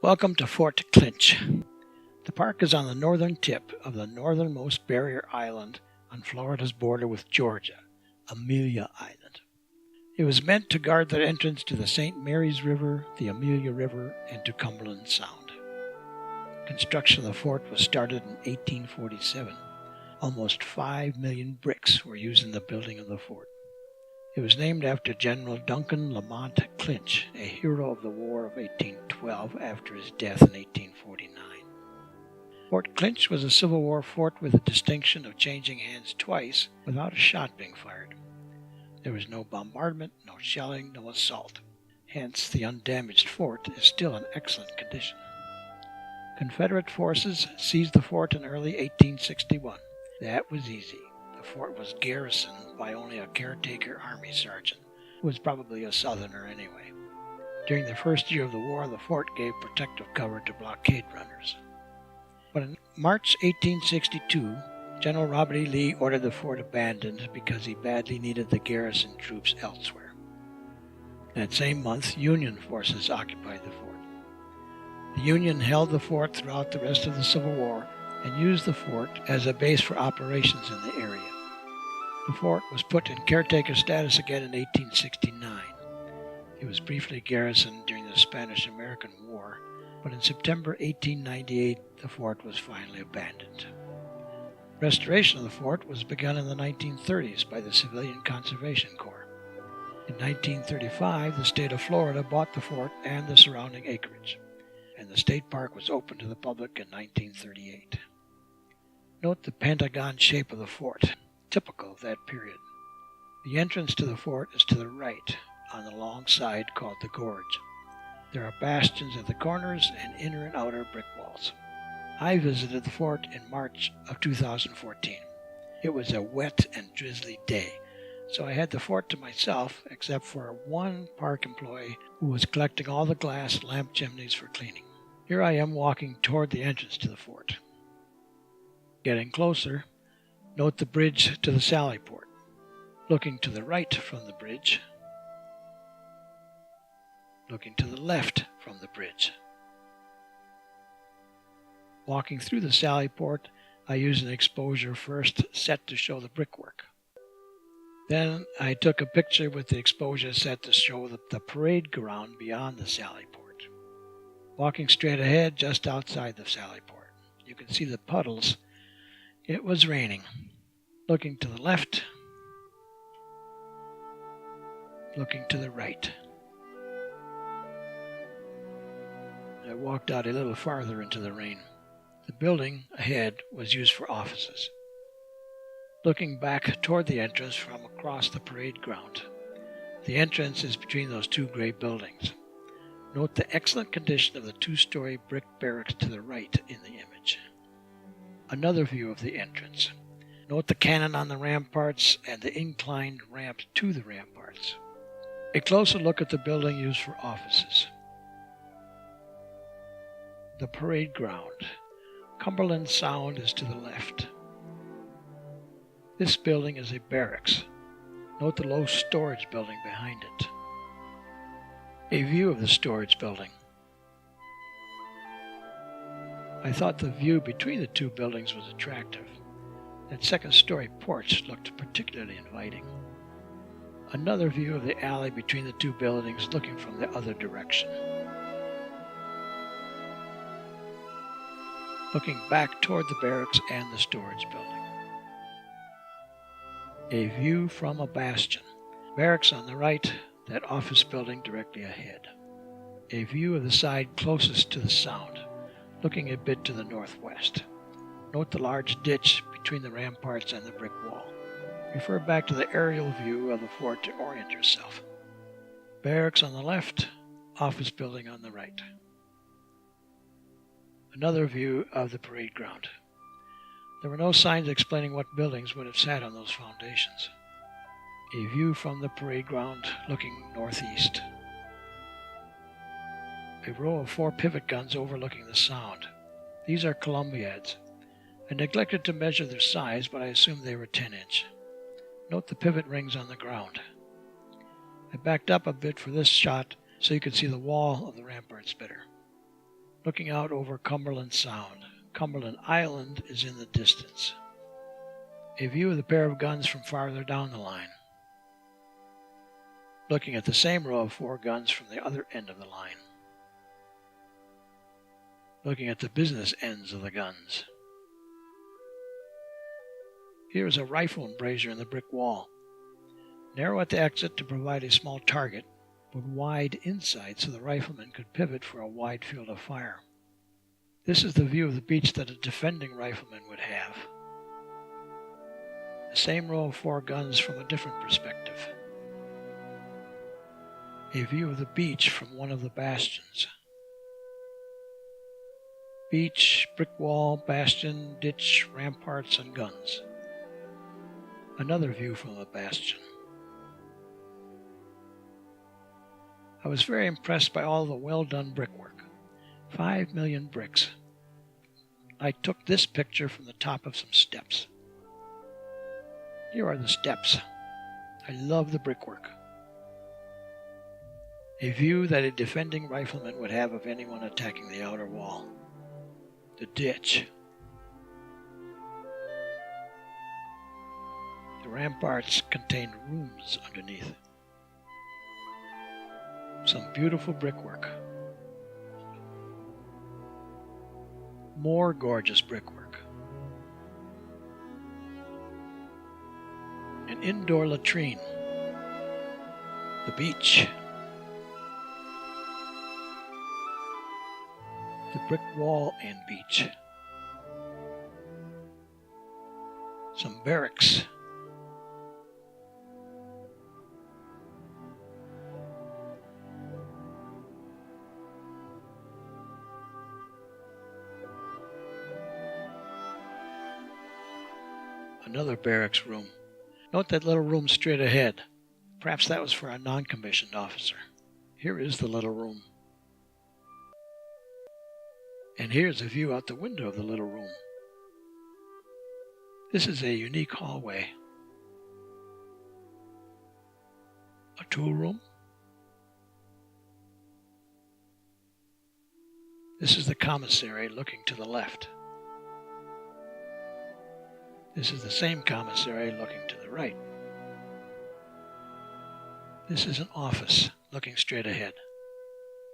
Welcome to Fort Clinch. The park is on the northern tip of the northernmost barrier island on Florida's border with Georgia, Amelia Island. It was meant to guard the entrance to the St. Mary's River, the Amelia River, and to Cumberland Sound. Construction of the fort was started in 1847. Almost 5 million bricks were used in the building of the fort. It was named after General Duncan Lamont Clinch, a hero of the War of 1812 after his death in 1849. Fort Clinch was a Civil War fort with the distinction of changing hands twice without a shot being fired. There was no bombardment, no shelling, no assault. Hence, the undamaged fort is still in excellent condition. Confederate forces seized the fort in early 1861. That was easy. The fort was garrisoned by only a caretaker army sergeant, who was probably a Southerner anyway. During the first year of the war, the fort gave protective cover to blockade runners. But in March 1862, General Robert E. Lee ordered the fort abandoned because he badly needed the garrison troops elsewhere. That same month, Union forces occupied the fort. The Union held the fort throughout the rest of the Civil War and used the fort as a base for operations in the area. The fort was put in caretaker status again in 1869. It was briefly garrisoned during the Spanish-American War, but in September 1898 the fort was finally abandoned. Restoration of the fort was begun in the 1930s by the Civilian Conservation Corps. In 1935, the state of Florida bought the fort and the surrounding acreage, and the state park was opened to the public in 1938. Note the pentagon shape of the fort, typical of that period. The entrance to the fort is to the right, on the long side called the gorge. There are bastions at the corners and inner and outer brick walls. I visited the fort in March of 2014. It was a wet and drizzly day, so I had the fort to myself except for one park employee who was collecting all the glass lamp chimneys for cleaning. Here I am walking toward the entrance to the fort. Getting closer, note the bridge to the sally port. Looking to the right from the bridge, looking to the left from the bridge. Walking through the sally port, I used an exposure first set to show the brickwork. Then I took a picture with the exposure set to show the parade ground beyond the sally port. Walking straight ahead just outside the sally port. You can see the puddles. It was raining. Looking to the left, looking to the right. I walked out a little farther into the rain. The building ahead was used for offices. Looking back toward the entrance from across the parade ground. The entrance is between those two gray buildings. Note the excellent condition of the two-story brick barracks to the right in the image. Another view of the entrance. Note the cannon on the ramparts and the inclined ramp to the ramparts. A closer look at the building used for offices. The parade ground. Cumberland Sound is to the left. This building is a barracks. Note the low storage building behind it. A view of the storage building. I thought the view between the two buildings was attractive. That second-story porch looked particularly inviting. Another view of the alley between the two buildings looking from the other direction. Looking back toward the barracks and the storage building. A view from a bastion. Barracks on the right, that office building directly ahead. A view of the side closest to the sound, looking a bit to the northwest. Note the large ditch between the ramparts and the brick wall. Refer back to the aerial view of the fort to orient yourself. Barracks on the left, office building on the right. Another view of the parade ground. There were no signs explaining what buildings would have sat on those foundations. A view from the parade ground looking northeast. A row of 4 pivot guns overlooking the sound. These are Columbiads. I neglected to measure their size, but I assumed they were 10-inch. Note the pivot rings on the ground. I backed up a bit for this shot so you could see the wall of the ramparts better. looking out over Cumberland Sound. Cumberland Island is in the distance. A view of the pair of guns from farther down the line. Looking at the same row of 4 guns from the other end of the line. Looking at the business ends of the guns. Here is a rifle embrasure in the brick wall. Narrow at the exit to provide a small target, but wide inside so the rifleman could pivot for a wide field of fire. This is the view of the beach that a defending rifleman would have. The same row of 4 guns from a different perspective. A view of the beach from one of the bastions. Beach, brick wall, bastion, ditch, ramparts, and guns. Another view from a bastion. I was very impressed by all the well-done brickwork. 5 million bricks. I took this picture from the top of some steps. Here are the steps. I love the brickwork. A view that a defending rifleman would have of anyone attacking the outer wall. The ditch. The ramparts contained rooms underneath. Some beautiful brickwork. More gorgeous brickwork. An indoor latrine. The beach. The brick wall and beach. Some barracks. Another barracks room. Note that little room straight ahead. Perhaps that was for a non-commissioned officer. Here is the little room. And here's a view out the window of the little room. This is a unique hallway. A tool room. This is the commissary looking to the left. This is the same commissary looking to the right. This is an office looking straight ahead.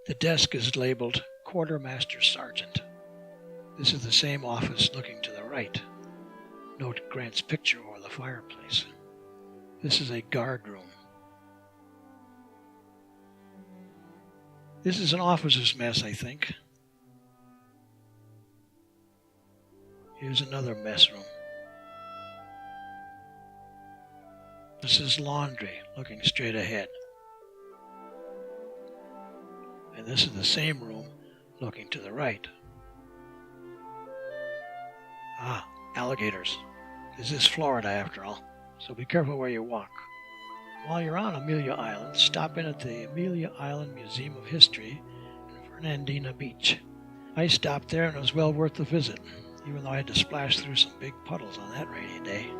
The desk is labeled Quartermaster Sergeant. This is the same office looking to the right. Note Grant's picture over the fireplace. This is a guard room. This is an officer's mess, I think. Here's another mess room. This is laundry, looking straight ahead. And this is the same room, looking to the right. Ah, alligators. This is Florida after all, so be careful where you walk. While you're on Amelia Island, stop in at the Amelia Island Museum of History in Fernandina Beach. I stopped there and it was well worth the visit, even though I had to splash through some big puddles on that rainy day.